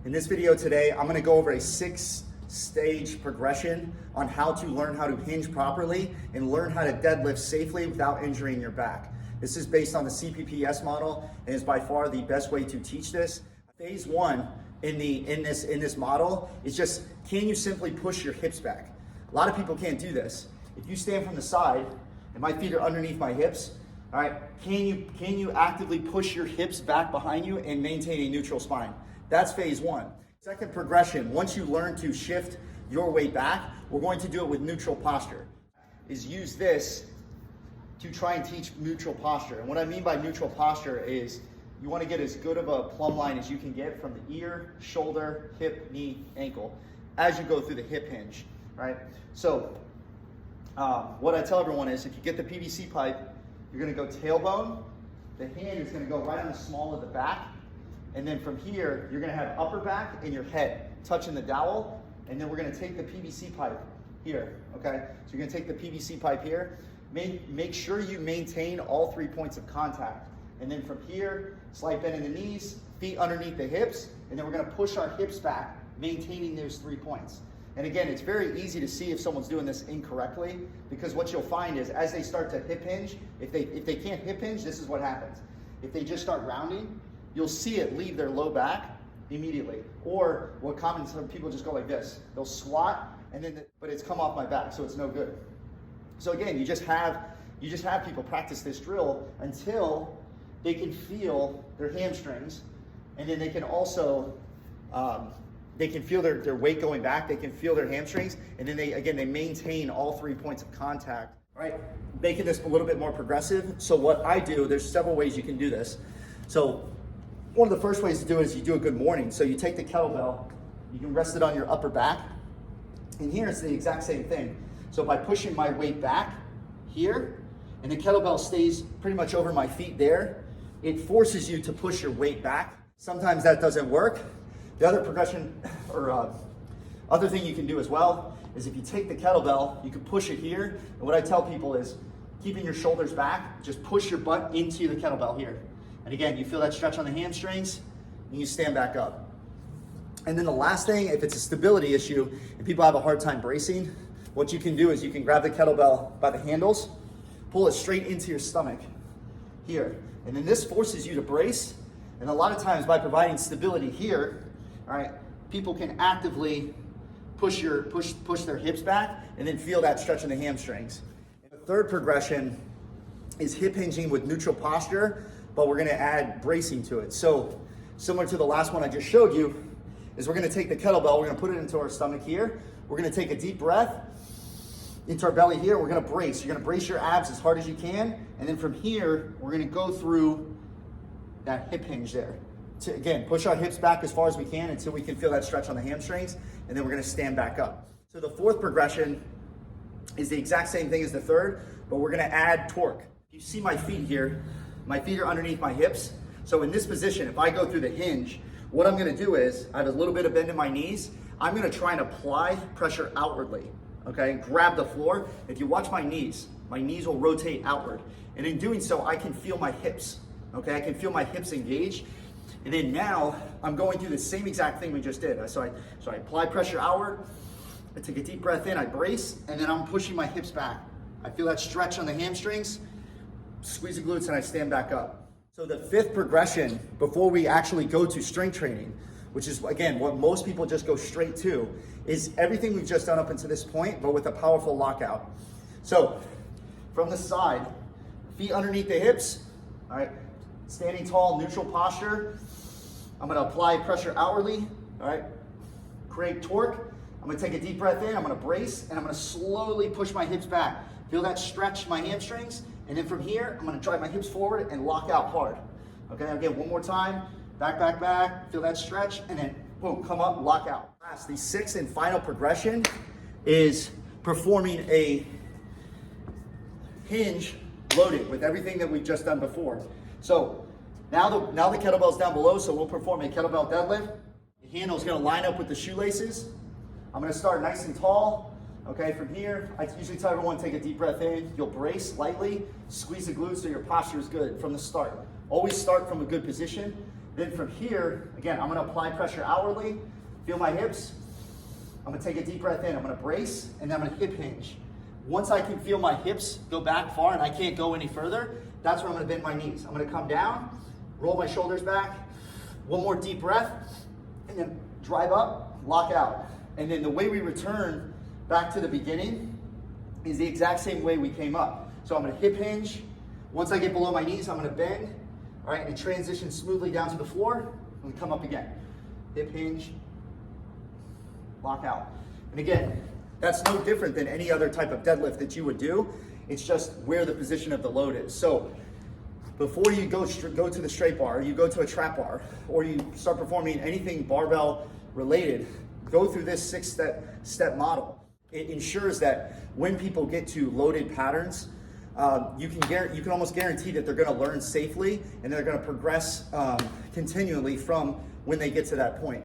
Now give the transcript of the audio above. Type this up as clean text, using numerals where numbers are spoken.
In this video today, I'm gonna go over a 6-stage progression on how to learn how to hinge properly and learn how to deadlift safely without injuring your back. This is based on the CPPS model and is by far the best way to teach this. Phase 1 in this model is just, can you simply push your hips back? A lot of people can't do this. If you stand from the side and my feet are underneath my hips, all right, can you actively push your hips back behind you and maintain a neutral spine? That's phase 1. Second progression, once you learn to shift your weight back, we're going to do it with neutral posture. Is use this to try and teach neutral posture. And what I mean by neutral posture is you want to get as good of a plumb line as you can get from the ear, shoulder, hip, knee, ankle as you go through the hip hinge, right? So what I tell everyone is if you get the PVC pipe, you're going to go tailbone, the hand is going to go right on the small of the back, and then from here, you're going to have upper back and your head touching the dowel, and then we're going to take the PVC pipe here, okay? So you're going to take the PVC pipe here, make sure you maintain all 3 points of contact, and then from here, slight bend in the knees, feet underneath the hips, and then we're going to push our hips back, maintaining those 3 points. And again, it's very easy to see if someone's doing this incorrectly, because what you'll find is as they start to hip hinge, if they can't hip hinge, this is what happens. If they just start rounding, you'll see it leave their low back immediately. Or what common, some people just go like this. They'll squat, and then but it's come off my back, so it's no good. So again, you just have people practice this drill until they can feel their hamstrings, and then they can also they can feel their weight going back, they can feel their hamstrings, and then they maintain all 3 points of contact. All right, making this a little bit more progressive. So what I do, there's several ways you can do this. So one of the first ways to do it is you do a good morning. So you take the kettlebell, you can rest it on your upper back, and here it's the exact same thing. So by pushing my weight back here, and the kettlebell stays pretty much over my feet there, it forces you to push your weight back. Sometimes that doesn't work. The other progression, or other thing you can do as well, is if you take the kettlebell, you can push it here. And what I tell people is, keeping your shoulders back, just push your butt into the kettlebell here. And again, you feel that stretch on the hamstrings, and you stand back up. And then the last thing, if it's a stability issue, and people have a hard time bracing, what you can do is you can grab the kettlebell by the handles, pull it straight into your stomach here. And then this forces you to brace. And a lot of times by providing stability here, all right, people can actively push their hips back and then feel that stretch in the hamstrings. And the third progression is hip hinging with neutral posture, but we're gonna add bracing to it. So similar to the last one I just showed you, is we're gonna take the kettlebell, we're gonna put it into our stomach here. We're gonna take a deep breath into our belly here. We're gonna brace. You're gonna brace your abs as hard as you can. And then from here, we're gonna go through that hip hinge there. To, again, push our hips back as far as we can until we can feel that stretch on the hamstrings, and then we're gonna stand back up. So the fourth progression is the exact same thing as the third, but we're gonna add torque. You see my feet here, my feet are underneath my hips. So in this position, if I go through the hinge, what I'm gonna do is, I have a little bit of bend in my knees, I'm gonna try and apply pressure outwardly, okay? Grab the floor. If you watch my knees will rotate outward. And in doing so, I can feel my hips, okay? I can feel my hips engage. And then now I'm going through the same exact thing we just did. So I apply pressure outward, I take a deep breath in, I brace, and then I'm pushing my hips back. I feel that stretch on the hamstrings, squeeze the glutes, and I stand back up. So the fifth progression before we actually go to strength training, which is again, what most people just go straight to, is everything we've just done up until this point, but with a powerful lockout. So from the side, feet underneath the hips, all right, standing tall, neutral posture. I'm gonna apply pressure outwardly, all right? Create torque. I'm gonna take a deep breath in, I'm gonna brace, and I'm gonna slowly push my hips back. Feel that stretch in my hamstrings, and then from here, I'm gonna drive my hips forward and lock out hard. Okay, again, one more time. Back, back, back, feel that stretch, and then boom, come up, lock out. Last, the sixth and final progression is performing a hinge loaded with everything that we've just done before. So now the kettlebell's down below, so we'll perform a kettlebell deadlift. The handle's gonna line up with the shoelaces. I'm gonna start nice and tall. Okay, from here, I usually tell everyone take a deep breath in. You'll brace lightly, squeeze the glutes so your posture is good from the start. Always start from a good position. Then from here, again, I'm gonna apply pressure outwardly, feel my hips. I'm gonna take a deep breath in, I'm gonna brace, and then I'm gonna hip hinge. Once I can feel my hips go back far and I can't go any further, that's where I'm gonna bend my knees. I'm gonna come down, roll my shoulders back, one more deep breath, and then drive up, lock out. And then the way we return back to the beginning is the exact same way we came up. So I'm gonna hip hinge. Once I get below my knees, I'm gonna bend, all right, and transition smoothly down to the floor, and come up again. Hip hinge, lock out. And again, that's no different than any other type of deadlift that you would do. It's just where the position of the load is. So before you go to the straight bar, you go to a trap bar, or you start performing anything barbell related, go through this 6-step model. It ensures that when people get to loaded patterns, you can almost guarantee that they're going to learn safely and they're going to progress continually from when they get to that point.